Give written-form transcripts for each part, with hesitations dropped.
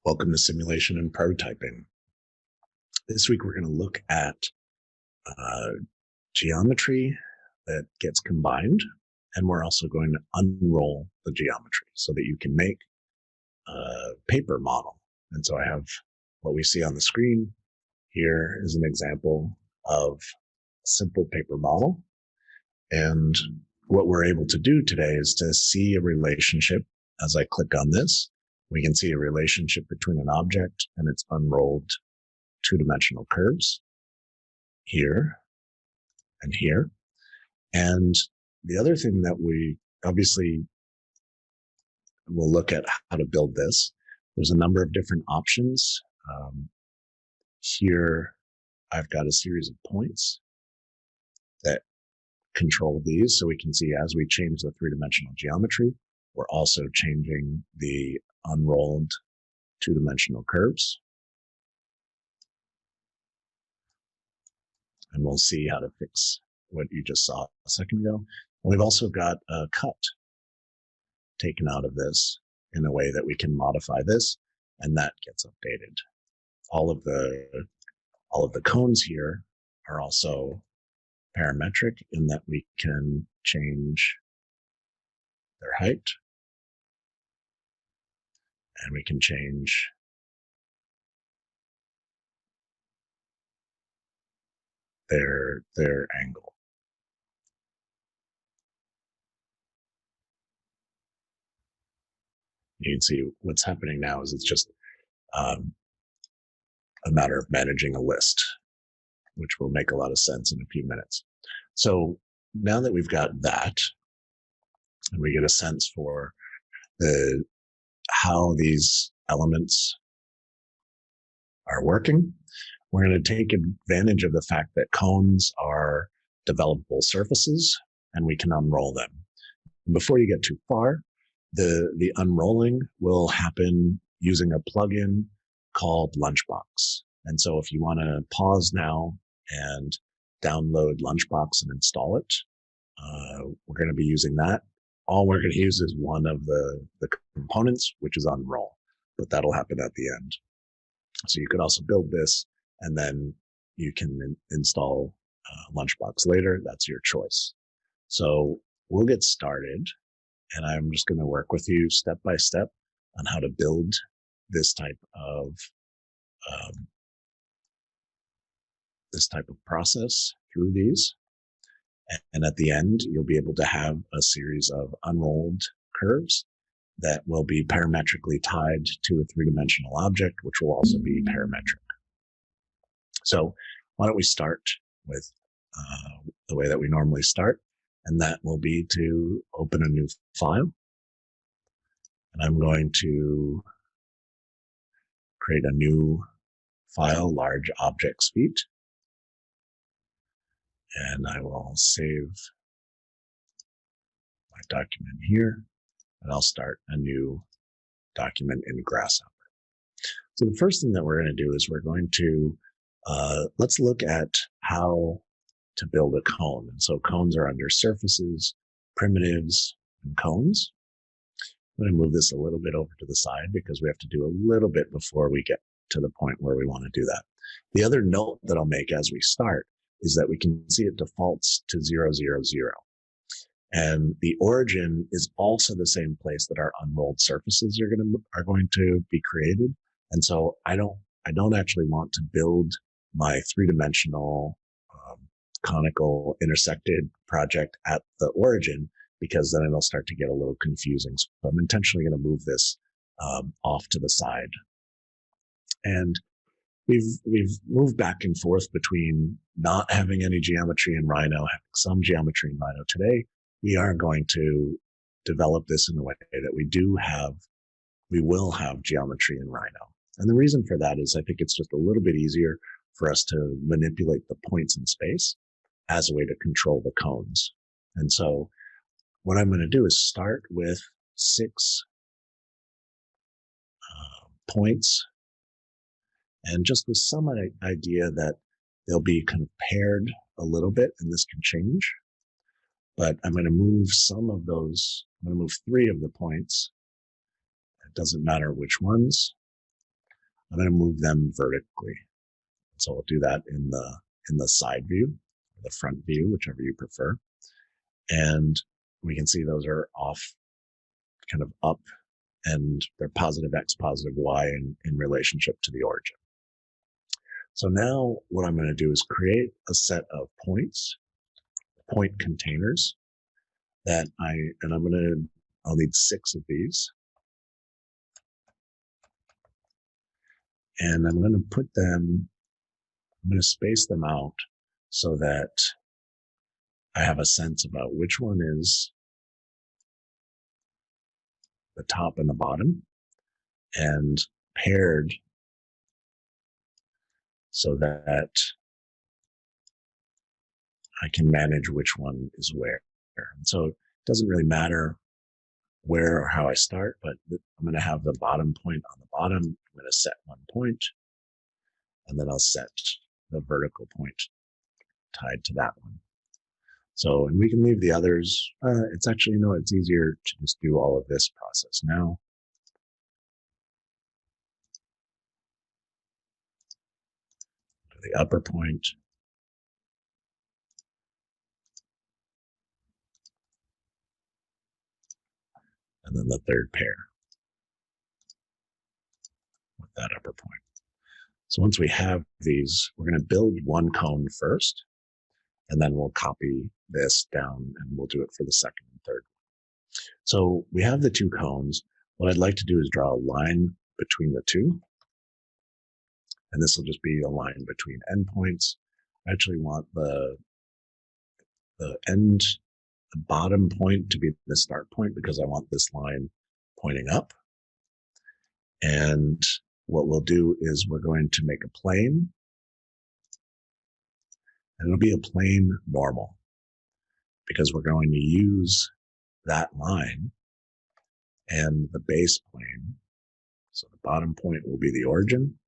Welcome to Simulation and Prototyping. This week we're going to look at geometry that gets combined, and we're also going to unroll the geometry so that you can make a paper model. And so I have what we see on the screen. Here is an example of a simple paper model. And what we're able to do today is to see a relationship. As I click on this, we can see a relationship between an object and its unrolled two-dimensional curves here and here. And the other thing that we obviously will look at how to build this. There's a number of different options. Here, I've got a series of points that control these. So we can see as we change the three-dimensional geometry, we're also changing the unrolled two-dimensional curves. And we'll see how to fix what you just saw a second ago. And we've also got a cut taken out of this in a way that we can modify this, and that gets updated. All of the cones here are also parametric in that we can change their height, and we can change their angle. You can see what's happening now is it's just a matter of managing a list, which will make a lot of sense in a few minutes. So now that we've got that, and we get a sense for how these elements are working, we're going to take advantage of the fact that cones are developable surfaces, and we can unroll them. Before you get too far, the unrolling will happen using a plugin called Lunchbox. And so if you want to pause now and download Lunchbox and install it, we're going to be using that. All we're going to use is one of the components, which is unroll, but that'll happen at the end. So you could also build this, and then you can install Lunchbox later. That's your choice. So we'll get started, and I'm just going to work with you step by step on how to build this type of process through these. And at the end, you'll be able to have a series of unrolled curves that will be parametrically tied to a three-dimensional object, which will also be parametric. So why don't we start with the way that we normally start, and that will be to open a new file. And I'm going to create a new file, large objects feet. And I will save my document here, and I'll start a new document in Grasshopper. So the first thing that we're going to do is we're going to, let's look at how to build a cone. And so cones are under surfaces, primitives, and cones. I'm going to move this a little bit over to the side because we have to do a little bit before we get to the point where we want to do that. The other note that I'll make as we start is that we can see it defaults to 0, 0, 0. And the origin is also the same place that our unrolled surfaces are going to be created. And so I don't actually want to build my three-dimensional conical intersected project at the origin, because then it'll start to get a little confusing. So I'm intentionally going to move this off to the side. And we've moved back and forth between not having any geometry in Rhino, having some geometry in Rhino. Today, we are going to develop this in a way that we will have geometry in Rhino. And the reason for that is I think it's just a little bit easier for us to manipulate the points in space as a way to control the cones. And so what I'm going to do is start with 6 points, and just with some idea that they'll be kind of paired a little bit, and this can change. But I'm going to move some of those. I'm going to move 3 of the points. It doesn't matter which ones. I'm going to move them vertically. So we'll do that in the side view, or the front view, whichever you prefer. And we can see those are off kind of up, and they're positive X, positive Y in relationship to the origin. So now what I'm going to do is create a set of points, point containers that I'll need 6 of these. And I'm going to space them out so that I have a sense about which one is the top and the bottom, and paired so that I can manage which one is where. And so it doesn't really matter where or how I start, but I'm going to have the bottom point on the bottom. I'm going to set one point, and then I'll set the vertical point tied to that one. So, and we can leave the others. It's actually, it's easier to just do all of this process now. The upper point, and then the third pair with that upper point. So once we have these, we're going to build one cone first, and then we'll copy this down and we'll do it for the second and third. So we have the 2 cones. What I'd like to do is draw a line between the 2. And this will just be a line between endpoints. I actually want the bottom point to be the start point, because I want this line pointing up. And what we'll do is we're going to make a plane, and it'll be a plane normal, because we're going to use that line and the base plane. So the bottom point will be the origin,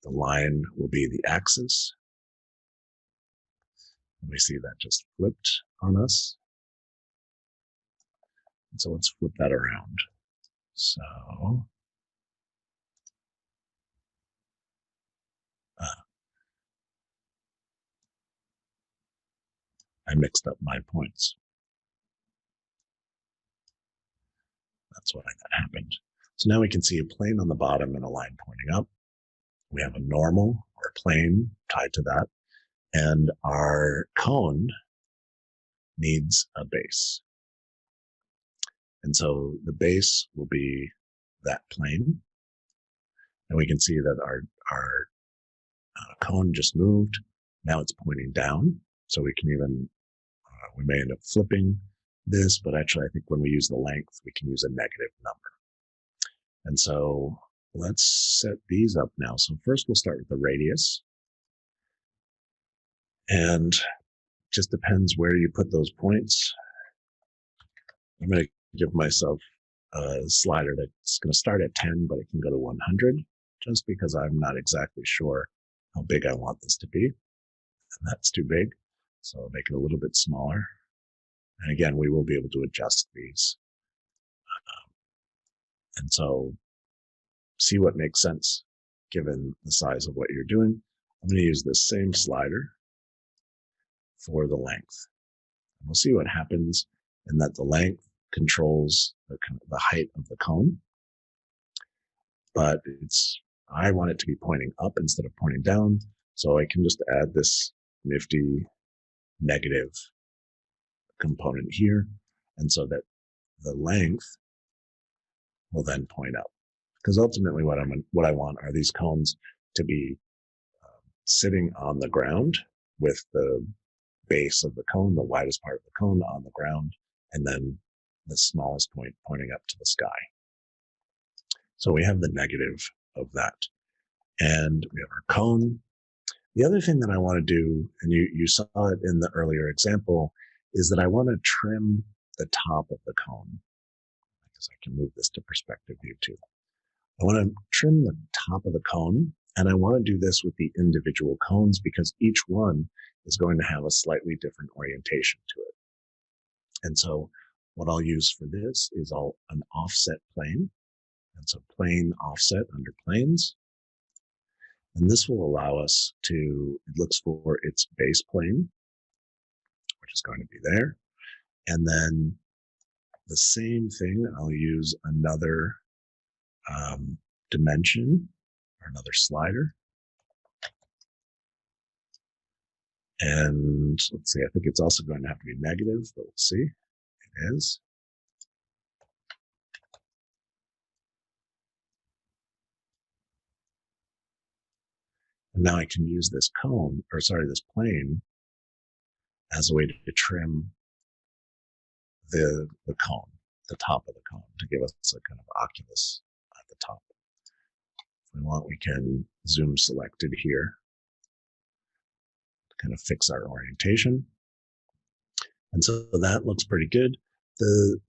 the line will be the axis. And we see that just flipped on us. And so let's flip that around. So I mixed up my points. That's what happened. So now we can see a plane on the bottom and a line pointing up. We have a normal or plane tied to that. And our cone needs a base. And so the base will be that plane. And we can see that our cone just moved. Now it's pointing down. So we can even, we may end up flipping this, but actually I think when we use the length, we can use a negative number. And so let's set these up now. So first we'll start with the radius. And just depends where you put those points. I'm going to give myself a slider that's going to start at 10, but it can go to 100, just because I'm not exactly sure how big I want this to be. And that's too big. So I'll make it a little bit smaller. And again, we will be able to adjust these. And so see what makes sense given the size of what you're doing. I'm going to use this same slider for the length. And we'll see what happens in that the length controls the height of the cone. But I want it to be pointing up instead of pointing down. So I can just add this nifty negative component here. And so that the length will then point up. Because ultimately what I want are these cones to be sitting on the ground with the base of the cone, the widest part of the cone on the ground, and then the smallest point pointing up to the sky. So we have the negative of that. And we have our cone. The other thing that I want to do, and you saw it in the earlier example, is that I want to trim the top of the cone. Because I can move this to perspective view too. I want to trim the top of the cone, and I want to do this with the individual cones because each one is going to have a slightly different orientation to it. And so what I'll use for this is an offset plane. And so plane offset under planes. And this will allow us to, it looks for its base plane, which is going to be there. And then the same thing, I'll use another dimension or another slider. And let's see, I think it's also going to have to be negative, but we'll see. It is. And now I can use this cone, or sorry, this plane as a way to trim the cone, the top of the cone, to give us a kind of oculus at the top. If we want, we can zoom selected here to kind of fix our orientation. And so that looks pretty good.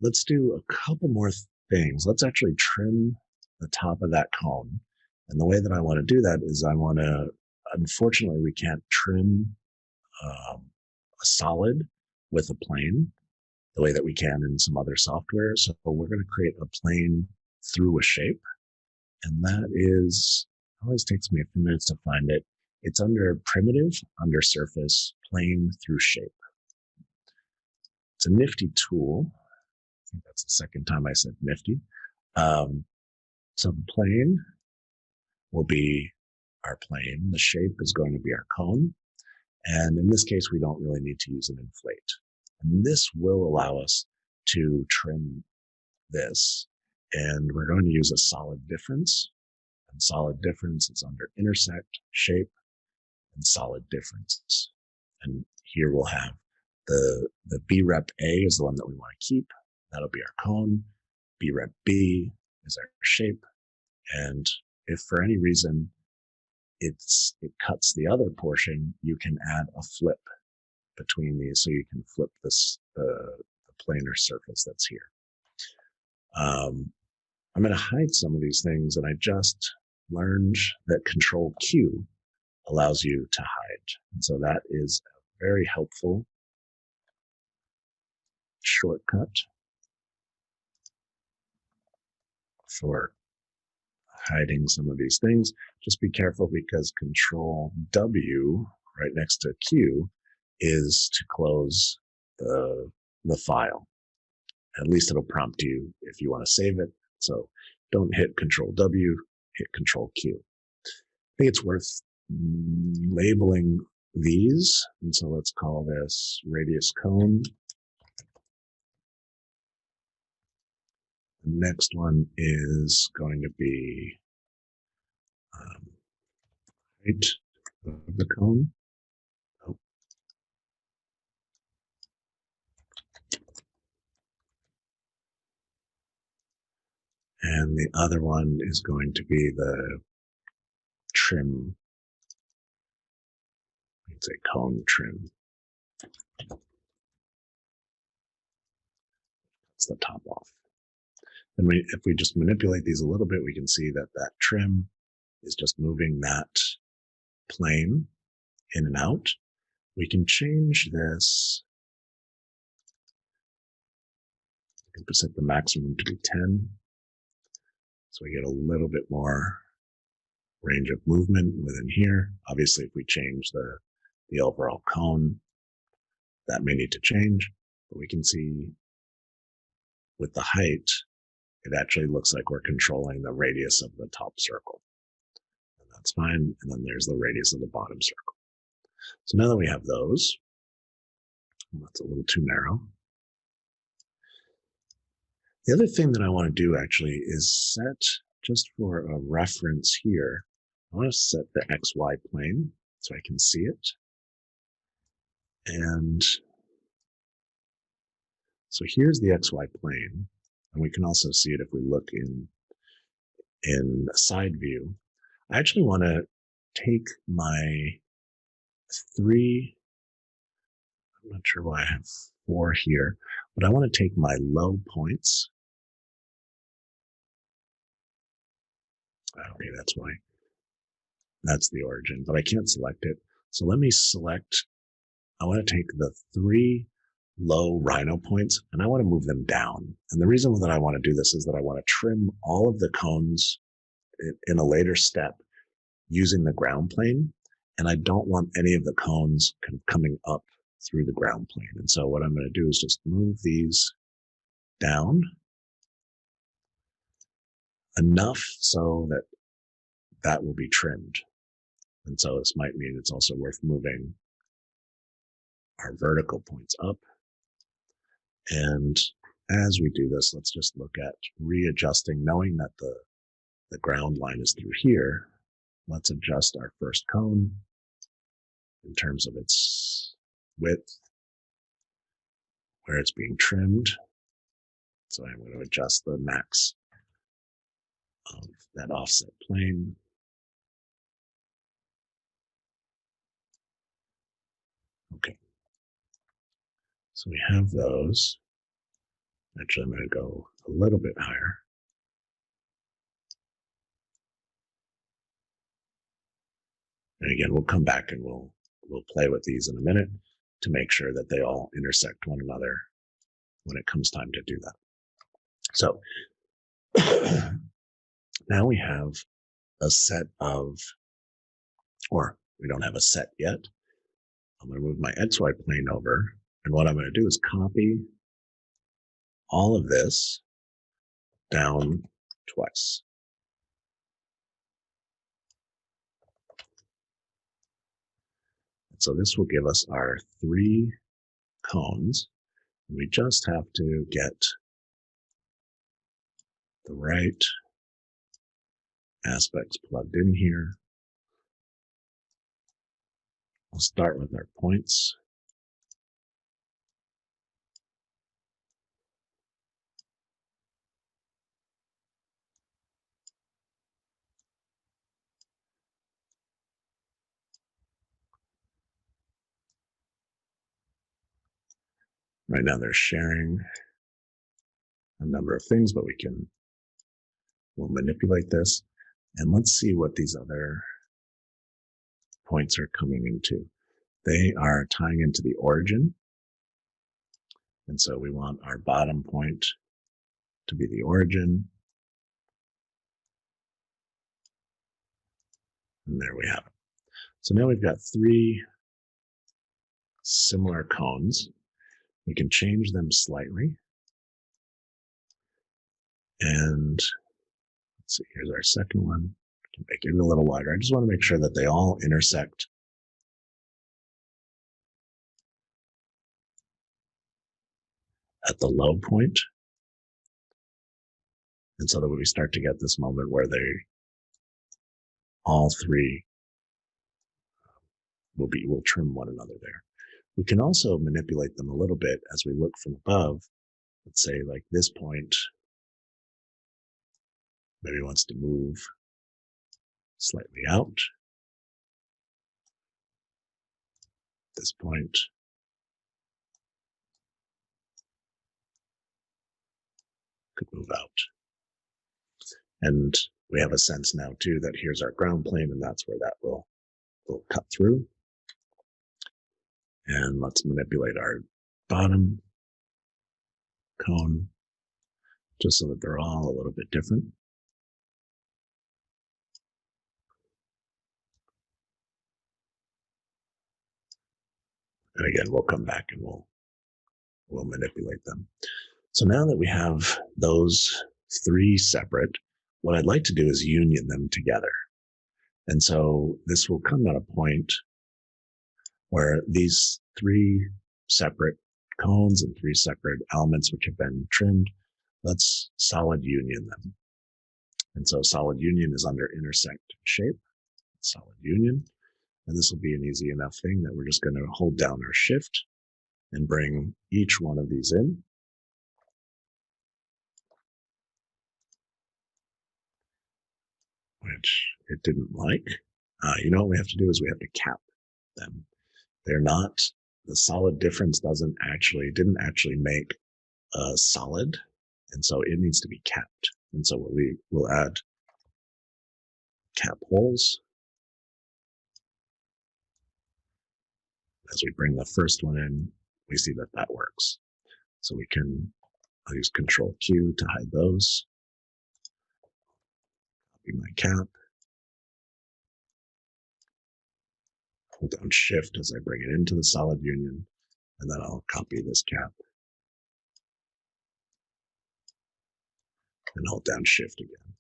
Let's do a couple more things. Let's actually trim the top of that cone. And the way that I want to do that is I want to, unfortunately, we can't trim a solid with a plane the way that we can in some other software. So we're going to create a plane through a shape. And that is, always takes me a few minutes to find it. It's under primitive, under surface, plane through shape. It's a nifty tool. I think that's the second time I said nifty. So the plane will be our plane. The shape is going to be our cone. And in this case, we don't really need to use an inflate. And this will allow us to trim this. And we're going to use a solid difference. And solid difference is under intersect, shape, and solid difference. And here we'll have the B-rep A is the one that we want to keep. That'll be our cone. B-rep B is our shape. And if for any reason it cuts the other portion, you can add a flip between these, so you can flip this the planar surface that's here. I'm going to hide some of these things, and I just learned that Control Q allows you to hide, and so that is a very helpful shortcut for hiding some of these things. Just be careful, because Control W right next to Q is to close the file. At least it'll prompt you if you want to save it. So don't hit Control W, hit Control Q. I think it's worth labeling these. And so let's call this radius cone. The next one is going to be height of the cone. Oh. And the other one is going to be the trim. Let's say cone trim. That's the top off. And if we just manipulate these a little bit, we can see that that trim is just moving that plane in and out. We can change this. We can set the maximum to be 10. So we get a little bit more range of movement within here. Obviously, if we change the overall cone, that may need to change. But we can see with the height, it actually looks like we're controlling the radius of the top circle. And that's fine. And then there's the radius of the bottom circle. So now that we have those, that's a little too narrow. The other thing that I want to do actually is set, just for a reference here, I want to set the XY plane so I can see it. And so here's the XY plane. And we can also see it if we look in a side view. I actually want to take my I'm not sure why I have 4 here, but I want to take my low points. Okay, that's why. That's the origin, but I can't select it. So let me select, I want to take the 3 low rhino points, and I want to move them down. And the reason that I want to do this is that I want to trim all of the cones in a later step using the ground plane, and I don't want any of the cones kind of coming up through the ground plane. And so what I'm going to do is just move these down enough so that that will be trimmed. And so this might mean it's also worth moving our vertical points up. And as we do this, let's just look at readjusting, knowing that the ground line is through here. Let's adjust our first cone in terms of its width, where it's being trimmed. So I'm going to adjust the max of that offset plane. Okay. So we have those. Actually, I'm going to go a little bit higher. And again, we'll come back and we'll play with these in a minute to make sure that they all intersect one another when it comes time to do that. So now we have a set of, or we don't have a set yet. I'm going to move my XY plane over, and what I'm going to do is copy all of this down twice. And so this will give us our 3 cones. We just have to get the right aspects plugged in here. We'll start with our points. Right now they're sharing a number of things, but we'll manipulate this. And let's see what these other points are coming into. They are tying into the origin. And so we want our bottom point to be the origin. And there we have it. So now we've got 3 similar cones. We can change them slightly. And let's see, here's our second one. I can make it a little wider. I just want to make sure that they all intersect at the low point. And so that when we start to get this moment where all 3 will trim one another there. We can also manipulate them a little bit as we look from above. Let's say like this point maybe wants to move slightly out. This point could move out. And we have a sense now too that here's our ground plane, and that's where that will cut through. And let's manipulate our bottom cone just so that they're all a little bit different. And again, we'll come back and we'll manipulate them. So now that we have those 3 separate, what I'd like to do is union them together. And so this will come at a point where these 3 separate cones and 3 separate elements which have been trimmed, let's solid union them. And so solid union is under intersect shape, solid union. And this will be an easy enough thing that we're just going to hold down our shift and bring each one of these in. Which it didn't like. You know what we have to do is we have to cap them. They're not, the solid difference didn't actually make a solid. And so it needs to be capped. And so we'll add cap holes. As we bring the first one in, we see that that works. So I'll use Control Q to hide those. Copy my cap. hold down Shift as I bring it into the solid union, and then I'll copy this cap and hold down Shift again.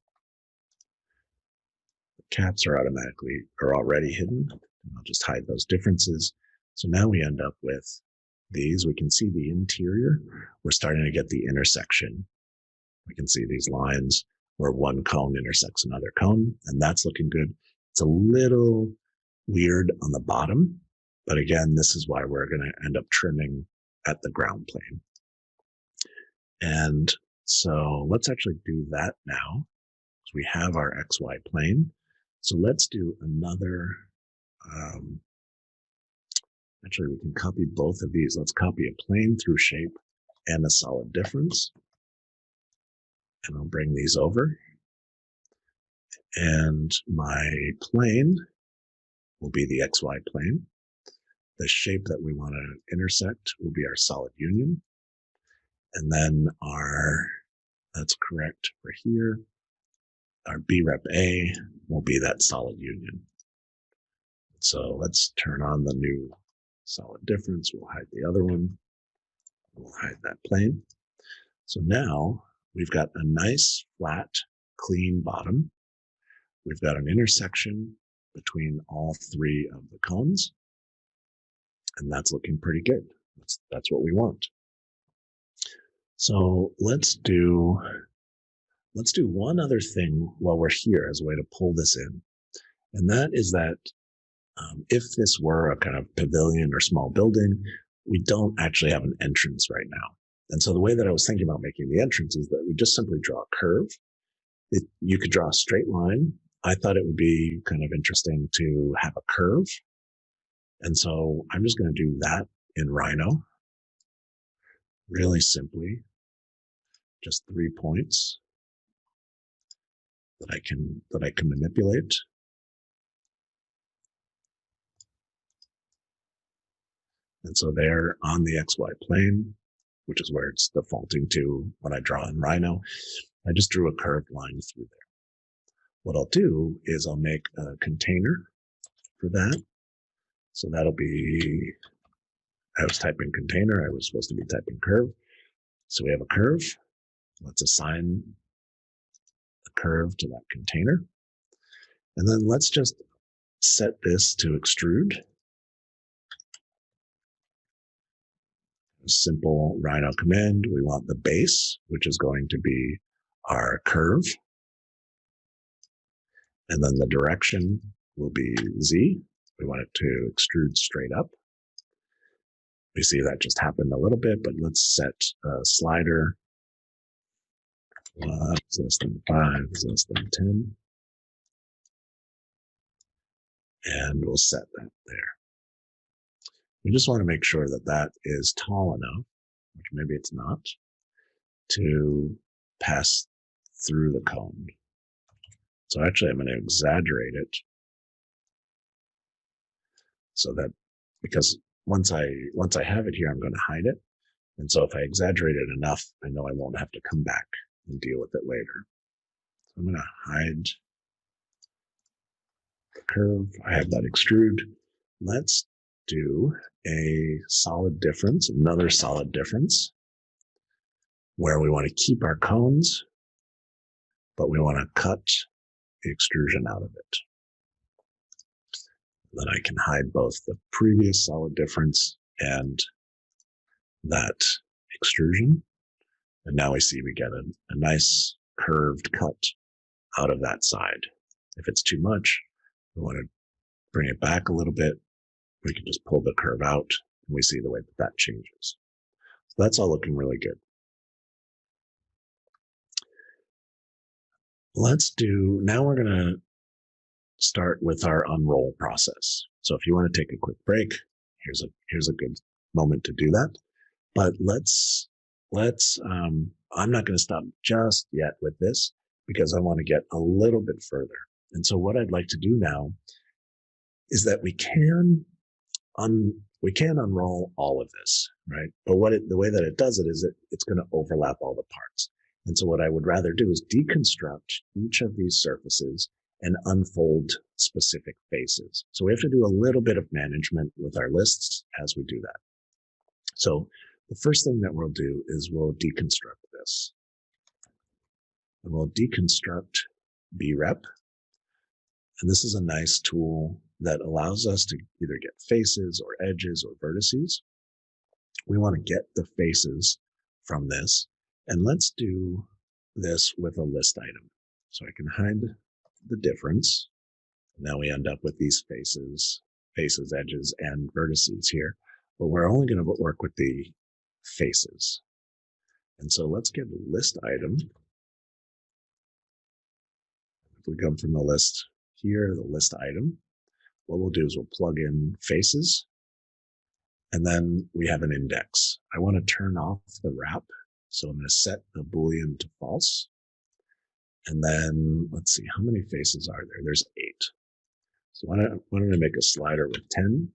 The caps are already hidden. I'll just hide those differences. So now we end up with these. We can see the interior. We're starting to get the intersection. We can see these lines where one cone intersects another cone, and that's looking good. It's a little weird on the bottom, but again, this is why we're going to end up trimming at the ground plane. And so let's actually do that now. We have our XY plane. So let's do another, actually we can copy both of these. Let's copy a plane through shape and a solid difference. And I'll bring these over. And my plane will be the XY plane. The shape that we want to intersect will be our solid union. And then that's correct for here, our B rep A will be that solid union. So let's turn on the new solid difference. We'll hide the other one. We'll hide that plane. So now we've got a nice, flat, clean bottom. We've got an intersection between all three of the cones. And that's looking pretty good. That's what we want. So let's do one other thing while we're here as a way to pull this in. And that is that if this were a kind of pavilion or small building, we don't actually have an entrance right now. And so the way that I was thinking about making the entrance is that we just simply draw a curve. You could draw a straight line. I thought it would be kind of interesting to have a curve. And so I'm just going to do that in Rhino. Really simply, just 3 points that I can manipulate. And so there on the XY plane, which is where it's defaulting to when I draw in Rhino, I just drew a curved line through there. What I'll do is I'll make a container for that. So that'll be, I was typing container, I was supposed to be typing curve. So we have a curve. Let's assign a curve to that container. And then let's just set this to extrude. A simple Rhino command. We want the base, which is going to be our curve. And then the direction will be Z. We want it to extrude straight up. We see that just happened a little bit, but let's set a slider. Less than 5, less than 10. And we'll set that there. We just want to make sure that that is tall enough, which maybe it's not, to pass through the cone. So actually I'm going to exaggerate it so that, because once I have it here, I'm going to hide it. And so if I exaggerate it enough, I know I won't have to come back and deal with it later. So I'm going to hide the curve. I have that extrude. Let's do a solid difference, another solid difference, where we want to keep our cones, but we want to cut the extrusion out of it. Then I can hide both the previous solid difference and that extrusion. And now we see we get a nice curved cut out of that side. If it's too much, we want to bring it back a little bit. We can just pull the curve out and we see the way that changes. So that's all looking really good. Now we're going to start with our unroll process. So if you want to take a quick break, here's a good moment to do that. But I'm not going to stop just yet with this because I want to get a little bit further. And so what I'd like to do now is that we can unroll all of this, right? But the way that it does it is it's going to overlap all the parts. And so what I would rather do is deconstruct each of these surfaces and unfold specific faces. So we have to do a little bit of management with our lists as we do that. So the first thing that we'll do is we'll deconstruct this. And we'll deconstruct brep. And this is a nice tool that allows us to either get faces or edges or vertices. We want to get the faces from this. And let's do this with a list item. So I can hide the difference. Now we end up with these faces, edges, and vertices here. But we're only going to work with the faces. And so let's get a list item. If we come from the list here, the list item, what we'll do is we'll plug in faces, and then we have an index. I want to turn off the wrap, so I'm going to set the Boolean to false. And then let's see, how many faces are there? There's 8. So why don't I make a slider with 10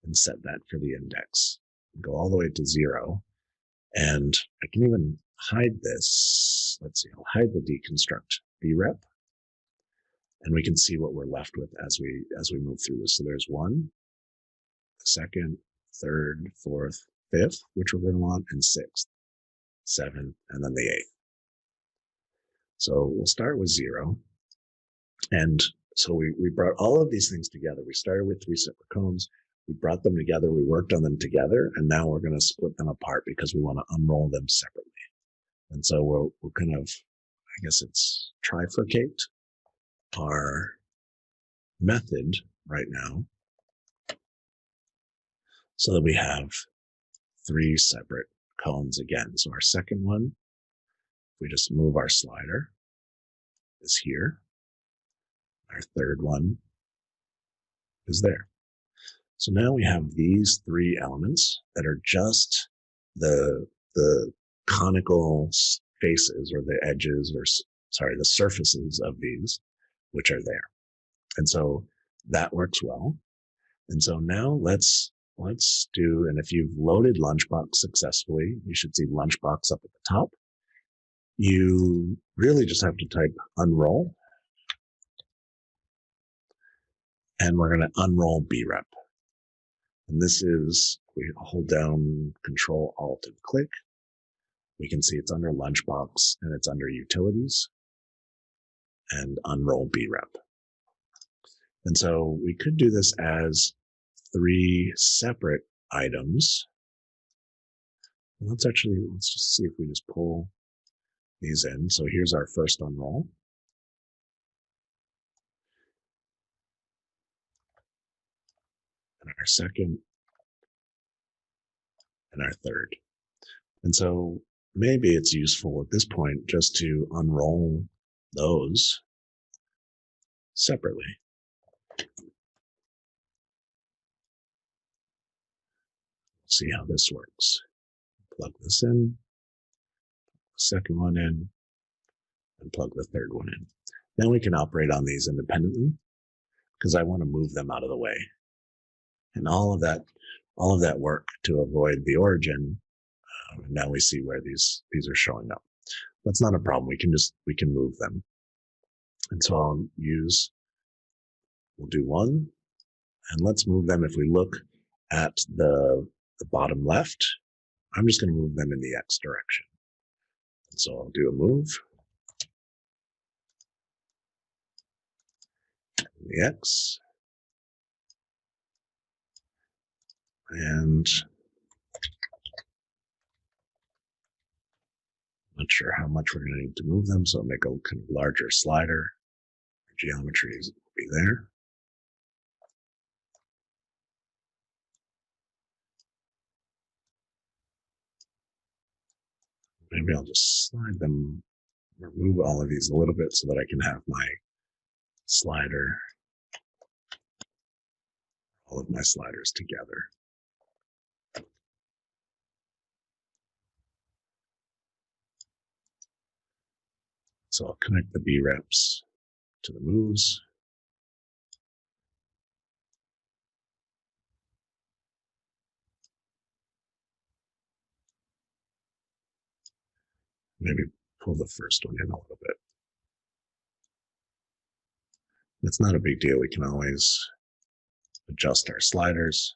and set that for the index. Go all the way to 0. And I can even hide this. Let's see, I'll hide the deconstruct brep. And we can see what we're left with as we move through this. So there's 1, the 2nd, 3rd, 4th, 5th, which we're going to want, and 6th, 7th, and then the 8th. So we'll start with 0. And so we brought all of these things together. We started with 3 separate cones. We brought them together. We worked on them together. And now we're going to split them apart because we want to unroll them separately. And so we'll kind of, I guess it's trifurcate our method right now so that we have 3 separate cones again. So our second one, we just move our slider, is here. Our third one is there. So now we have these 3 elements that are just the conical faces, or the edges, or sorry, the surfaces of these, which are there. And so that works well. And so now let's do, and if you've loaded Lunchbox successfully, you should see Lunchbox up at the top. You really just have to type unroll, and we're going to unroll brep. And this is, we hold down Control Alt and click. We can see it's under Lunchbox and it's under Utilities, and unroll brep. And so we could do this as 3 separate items. Let's just see if we just pull these in. So here's our first unroll. And our second, and our third. And so maybe it's useful at this point just to unroll those separately. See how this works. Plug this in, second one in, and plug the third one in. Then we can operate on these independently because I want to move them out of the way. And all of that work to avoid the origin. Now we see where these are showing up. That's not a problem. We can move them. And so we'll do 1, and let's move them. If we look at the bottom left, I'm just going to move them in the X direction. And so I'll do a move in the X, and not sure how much we're going to need to move them, so I'll make a kind of larger slider. Geometry will be there. Maybe I'll just slide them, remove all of these a little bit so that I can have my slider, all of my sliders together. So I'll connect the breps to the moves. Maybe pull the first one in a little bit. It's not a big deal. We can always adjust our sliders.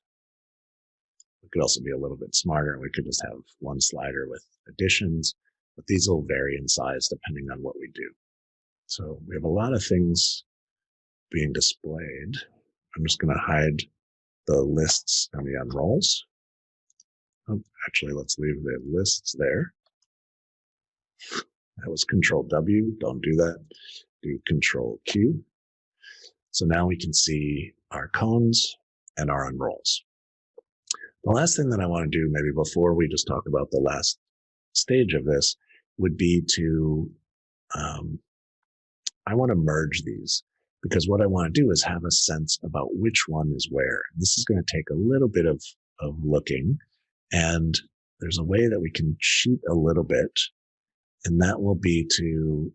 We could also be a little bit smarter. We could just have one slider with additions, but these will vary in size depending on what we do. So we have a lot of things being displayed. I'm just going to hide the lists and the unrolls. Oh, actually, let's leave the lists there. That was Control W. Don't do that. Do Control Q. So now we can see our cones and our unrolls. The last thing that I want to do, maybe before we just talk about the last stage of this, would be to, I want to merge these, because what I want to do is have a sense about which one is where. This is going to take a little bit of looking, and there's a way that we can cheat a little bit, and that will be to,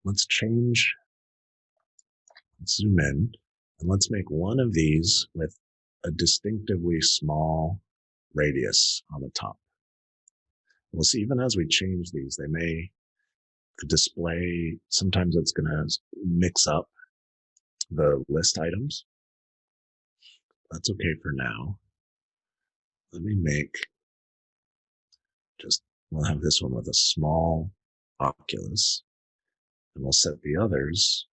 let's zoom in, and let's make one of these with a distinctively small radius on the top. We'll see, even as we change these, they may display, sometimes it's going to mix up the list items. That's okay for now. Let me make we'll have this one with a small oculus, and we'll set the others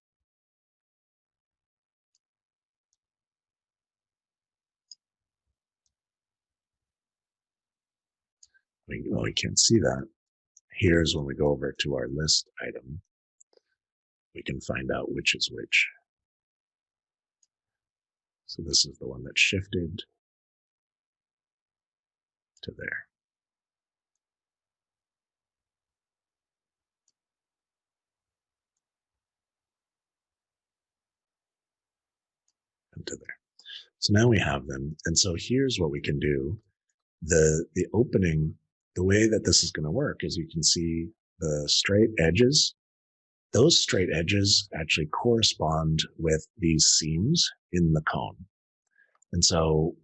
we can't see that. Here's when we go over to our list item, we can find out which is which. So this is the one that shifted to there. And to there. So now we have them. And so here's what we can do. The opening, the way that this is going to work is you can see the straight edges. Those straight edges actually correspond with these seams in the cone. And so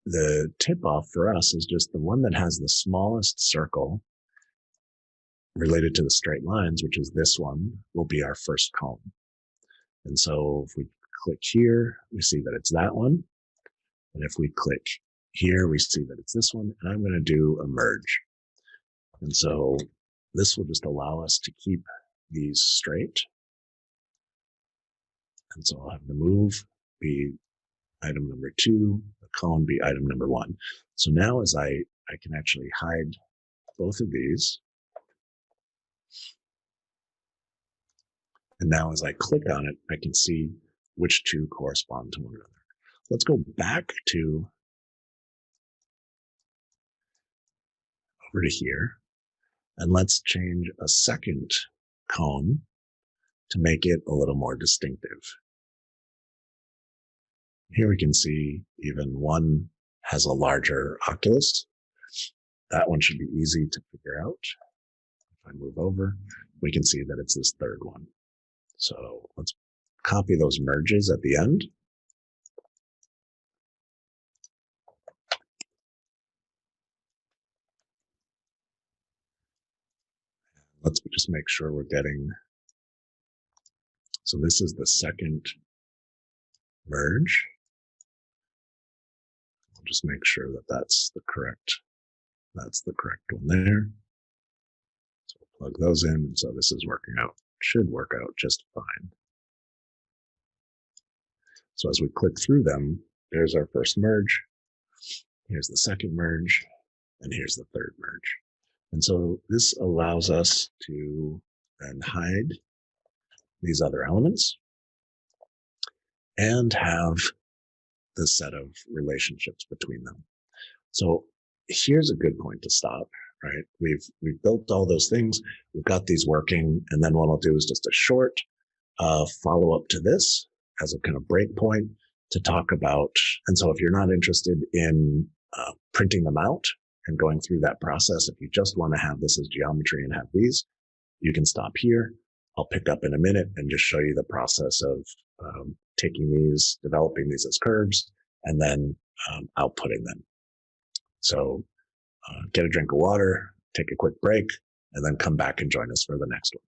the tip off for us is just the one that has the smallest circle related to the straight lines, which is this one, will be our first cone. And so if we click here, we see that it's that one. And if we click here, we see that it's this one. And I'm going to do a merge. And so this will just allow us to keep these straight. And so I'll have the move be item number 2, the cone be item number 1. So now as I can actually hide both of these. And now as I click on it, I can see which two correspond to one another. Let's go back to over to here, and let's change a second cone to make it a little more distinctive. Here we can see even one has a larger oculus. That one should be easy to figure out. If I move over, we can see that it's this third one. So let's copy those merges at the end. Let's just make sure we're getting, so this is the second merge. We'll just make sure that that's the correct one there. So we'll plug those in, and so this is working out, should work out just fine. So as we click through them, there's our first merge, here's the second merge, and here's the third merge. And so this allows us to then hide these other elements and have the set of relationships between them. So here's a good point to stop, right? We've built all those things, we've got these working, and then what I'll do is just a short follow-up to this as a kind of break point to talk about, and so if you're not interested in printing them out and going through that process, if you just want to have this as geometry and have these, you can stop here. I'll pick up in a minute and just show you the process of taking these, developing these as curves, and then outputting them. So get a drink of water, take a quick break, and then come back and join us for the next one.